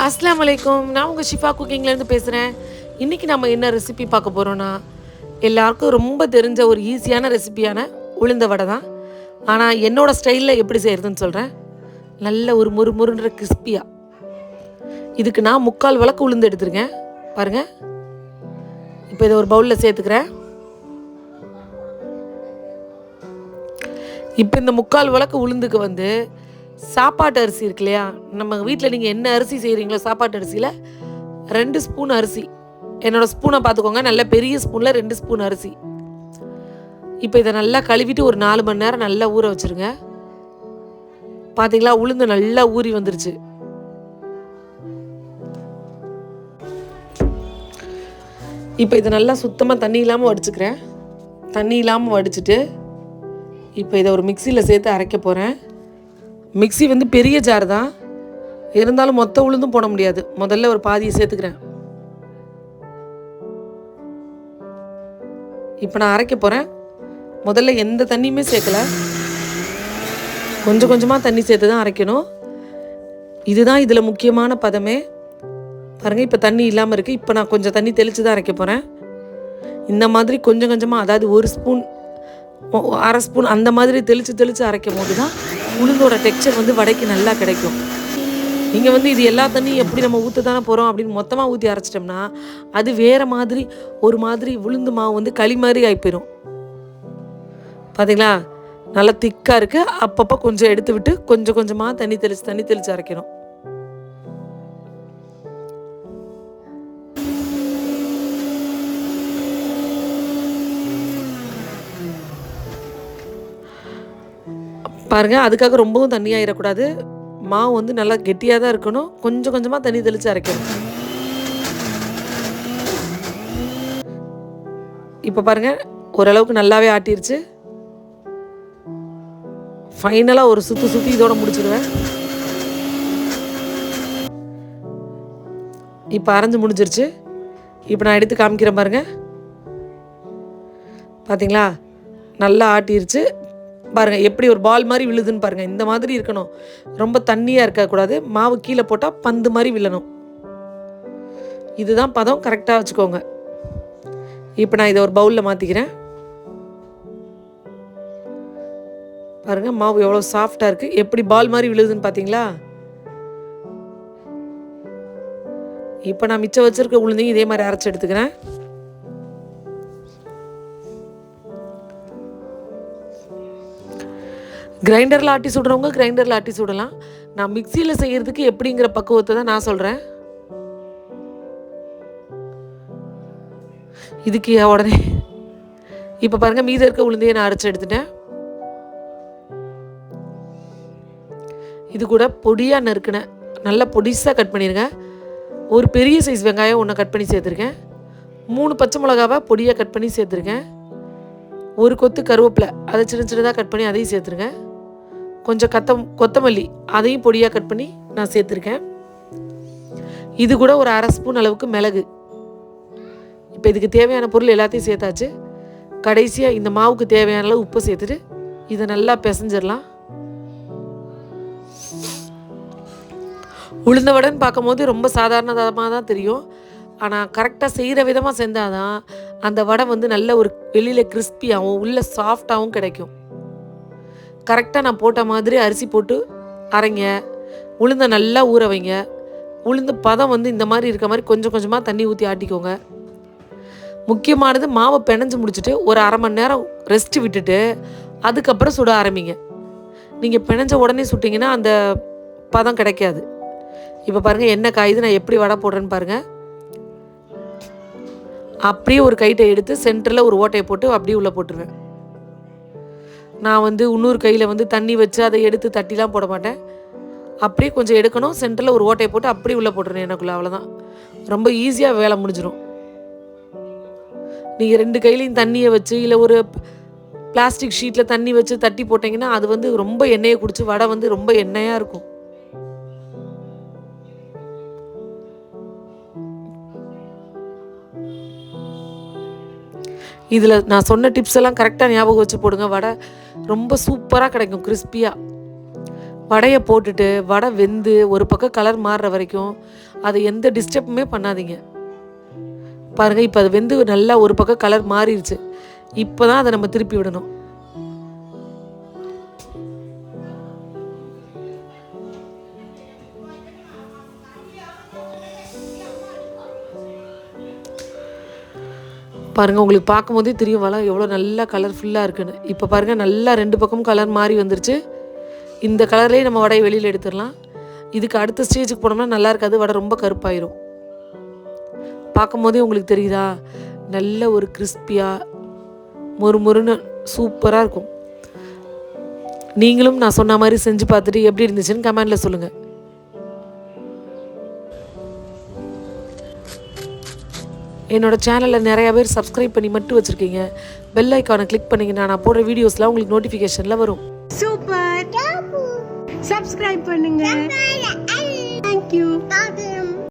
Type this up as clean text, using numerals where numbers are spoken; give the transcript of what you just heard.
அஸ்ஸலாமு அலைக்கும். நான் உங்கள் ஷிஃபா குக்கிங்லேருந்து பேசுகிறேன். இன்றைக்கி நம்ம என்ன ரெசிபி பார்க்க போகிறோன்னா, எல்லாருக்கும் ரொம்ப தெரிஞ்ச ஒரு ஈஸியான ரெசிபியான உளுந்த வடை தான். ஆனால் என்னோடய ஸ்டைலில் எப்படி செய்கிறதுன்னு சொல்கிறேன். நல்ல ஒரு முறுமுறுன்ற கிறிஸ்பியாக. இதுக்கு நான் 3/4 விளக்கு உளுந்து எடுத்துருக்கேன். பாருங்கள். இப்போ இதை ஒரு பவுலில் சேர்த்துக்கிறேன். இப்போ இந்த 3/4 விளக்கு உளுந்துக்கு வந்து சாப்பாட்டு அரிசி இருக்கு இல்லையா, நம்ம வீட்டில் நீங்கள் என்ன அரிசி செய்கிறீங்களோ சாப்பாட்டு அரிசியில் 2 ஸ்பூன் அரிசி, என்னோடய ஸ்பூனை பார்த்துக்கோங்க, நல்ல பெரிய ஸ்பூனில் 2 ஸ்பூன் அரிசி. இப்போ இதை நல்லா கழுவிட்டு ஒரு 4 மணி நேரம் நல்லா ஊற வச்சுருங்க. பார்த்தீங்களா, உளுந்து நல்லா ஊறி வந்துருச்சு. இப்போ இதை நல்லா சுத்தமாக தண்ணி இல்லாமல் வடிச்சுக்கிறேன். தண்ணி இல்லாமல் வடிச்சிட்டு இப்போ இதை ஒரு மிக்சியில் சேர்த்து அரைக்க போகிறேன். மிக்சி வந்து பெரிய ஜார் தான், இருந்தாலும் மொத்த உளுந்தும் போட முடியாது. முதல்ல ஒரு பாதியை சேர்த்துக்கிறேன். இப்போ நான் அரைக்க போகிறேன். முதல்ல எந்த தண்ணியுமே சேர்க்கலை, கொஞ்சம் கொஞ்சமாக தண்ணி சேர்த்து தான் அரைக்கணும். இதுதான் இதில் முக்கியமான பதமே. பாருங்கள், இப்போ தண்ணி இல்லாமல் இருக்குது. இப்போ நான் கொஞ்சம் தண்ணி தெளித்து தான் அரைக்க போகிறேன். இந்த மாதிரி கொஞ்சம் கொஞ்சமாக, அதாவது 1 ஸ்பூன் 1/2 ஸ்பூன் அந்த மாதிரி தெளித்து அரைக்கும் போது தான் உளுந்தோட டெக்ஸ்சர் வந்து வடைக்கு நல்லா கிடைக்கும். நீங்கள் வந்து இது எல்லா தண்ணியும் எப்படி நம்ம ஊற்ற தானே போகிறோம் அப்படின்னு மொத்தமாக ஊற்றி அரைச்சிட்டோம்னா அது வேறு மாதிரி ஒரு மாதிரி உளுந்து மாவு வந்து களி மாதிரி ஆகி போயிடும். பார்த்தீங்களா, நல்லா திக்காக இருக்குது. அப்பப்போ கொஞ்சம் எடுத்து விட்டு கொஞ்சம் கொஞ்சமாக தண்ணி தெளித்து அரைக்கணும். பாருங்கள், அதுக்காக ரொம்பவும் தண்ணியாகிடக்கூடாது. மாவு வந்து நல்லா கெட்டியாக தான் இருக்கணும். கொஞ்சம் கொஞ்சமாக தண்ணி தெளித்து அரைக்கணும். இப்போ பாருங்கள், ஓரளவுக்கு நல்லாவே ஆட்டிருச்சு. ஃபைனலாக ஒரு சுற்றி இதோட முடிச்சிடுவேன். இப்போ அரைஞ்சு முடிஞ்சிருச்சு. இப்போ நான் எடுத்து காமிக்கிறேன் பாருங்கள். பார்த்தீங்களா, நல்லா ஆட்டிருச்சு. பாருங்கள் எப்படி ஒரு பால் மாதிரி விழுதுன்னு பாருங்கள். இந்த மாதிரி இருக்கணும், ரொம்ப தண்ணியாக இருக்கக்கூடாது. மாவு கீழே போட்டால் பந்து மாதிரி விழணும். இதுதான் பதம், கரெக்டாக வச்சுக்கோங்க. இப்போ நான் இதை ஒரு பவுலில் மாற்றிக்கிறேன். பாருங்கள், மாவு எவ்வளோ சாஃப்டாக இருக்குது, எப்படி பால் மாதிரி விழுதுன்னு பார்த்தீங்களா. இப்போ நான் மிச்சம் வச்சுருக்க உளுந்தையும் இதே மாதிரி அரைச்சி எடுத்துக்கிறேன். கிரைண்டரில் ஆட்டி சுடுறவங்க கிரைண்டரில் ஆட்டி சுடலாம். நான் மிக்சியில் செய்கிறதுக்கு எப்படிங்கிற பக்குவத்தை தான் நான் சொல்கிறேன். இதுக்கு உடனே இப்போ பாருங்கள், மீத இருக்க உளுந்தையை நான் அரைச்சி எடுத்துட்டேன். இது கூட பொடியாக நறுக்கினேன், நல்லா பொடிசாக கட் பண்ணிடுங்க. ஒரு பெரிய சைஸ் வெங்காயம் 1 கட் பண்ணி சேர்த்துருக்கேன். 3 பச்சை மிளகாவை பொடியாக கட் பண்ணி சேர்த்துருக்கேன். ஒரு கொத்து கருவேப்பிலை அதை சின்னதாக கட் பண்ணி அதையும் சேர்த்துருங்க. கொஞ்சம் கொத்தமல்லி அதையும் பொடியாக கட் பண்ணி நான் சேர்த்துருக்கேன். இது கூட ஒரு 1/2 ஸ்பூன் அளவுக்கு மிளகு. இப்போ இதுக்கு தேவையான பொருள் எல்லாத்தையும் சேர்த்தாச்சு. கடைசியாக இந்த மாவுக்கு தேவையான அளவு உப்பு சேர்த்துட்டு இதை நல்லா பிசைஞ்சிடலாம். உளுந்த வடைன்னு பார்க்கும்போது ரொம்ப சாதாரணமாக தான் தெரியும். ஆனால் கரெக்டாக செய்கிற விதமாக செஞ்சால் தான் அந்த வடை வந்து நல்ல ஒரு வெளியில் கிறிஸ்பியாகவும் உள்ள சாஃப்டாகவும் கிடைக்கும். கரெக்டாக நான் போட்ட மாதிரி அரிசி போட்டு அரைங்க. உளுந்தை நல்லா ஊற வைங்க. உளுந்து பதம் வந்து இந்த மாதிரி இருக்க மாதிரி கொஞ்சம் கொஞ்சமாக தண்ணி ஊற்றி ஆட்டிக்கோங்க. முக்கியமானது, மாவை பிணைஞ்சு முடிச்சுட்டு ஒரு 1/2 மணி நேரம் ரெஸ்ட்டு விட்டுட்டு அதுக்கப்புறம் சுட ஆரம்பிங்க. நீங்கள் பிணைஞ்ச உடனே சுட்டிங்கன்னா அந்த பதம் கிடைக்காது. இப்போ பாருங்கள், எண்ணெய் காயுது. நான் எப்படி வடை போடுறேன்னு பாருங்கள். அப்படியே ஒரு கைட்டை எடுத்து சென்டரில் ஒரு ஓட்டையை போட்டு அப்படியே உள்ளே போட்டுருவேன். நான் வந்து இன்னொரு கையில் வந்து தண்ணி வச்சு அதை எடுத்து தட்டிலாம் போட மாட்டேன். அப்படியே கொஞ்சம் எடுக்கணும், சென்டரில் ஒரு ஓட்டையை போட்டு அப்படியே உள்ளே போட்டுருவேன் எனக்குள்ளே. அவ்வளோதான், ரொம்ப ஈஸியாக வேலை முடிஞ்சிடும். நீங்கள் 2 கையிலையும் தண்ணியை வச்சு இல்லை ஒரு பிளாஸ்டிக் ஷீட்டில் தண்ணி வச்சு தட்டி போட்டிங்கன்னா அது வந்து ரொம்ப எண்ணெயை குடிச்சு வடை வந்து ரொம்ப எண்ணெயாக இருக்கும். இதில் நான் சொன்ன டிப்ஸ் எல்லாம் கரெக்டாக ஞாபகம் வச்சு போடுங்க. வடை ரொம்ப சூப்பராக கிடைக்கும், கிறிஸ்பியாக. வடையை போட்டுட்டு வடை வெந்து ஒரு பக்கம் கலர் மாறுற வரைக்கும் அதை எந்த டிஸ்டர்புமே பண்ணாதீங்க. பாருங்கள், இப்போ அது வெந்து நல்லா ஒரு பக்கம் கலர் மாறிடுச்சு. இப்போ தான் அதை நம்ம திருப்பி விடணும். பாருங்கள், உங்களுக்கு பார்க்கும்போதே தெரியும் வலை எவ்வளோ நல்லா கலர்ஃபுல்லாக இருக்குன்னு. இப்போ பாருங்கள், நல்லா 2 பக்கமும் கலர் மாறி வந்துருச்சு. இந்த கலர்லேயே நம்ம வடையை வெளியில் எடுத்துடலாம். இதுக்கு அடுத்த ஸ்டேஜுக்கு போனோம்னா நல்லா இருக்காது, வடை ரொம்ப கருப்பாயிரும். பார்க்கும்போதே உங்களுக்கு தெரியுதா, நல்ல ஒரு கிறிஸ்பியாக மொறுமொறுன்னு சூப்பராக இருக்கும். நீங்களும் நான் சொன்ன மாதிரி செஞ்சு பார்த்துட்டு எப்படி இருந்துச்சுன்னு கமெண்டில் சொல்லுங்கள். என்னோடய சேனலில் நிறையா பேர் சப்ஸ்கிரைப் பண்ணி மட்டும் வச்சுருக்கீங்க. பெல் ஐக்கானை கிளிக் பண்ணிங்கன்னா நான் போடுற வீடியோஸ்லாம் உங்களுக்கு நோட்டிஃபிகேஷனில் வரும். சூப்பர், சப்ஸ்கிரைப் பண்ணுங்க. தேங்க்யூ.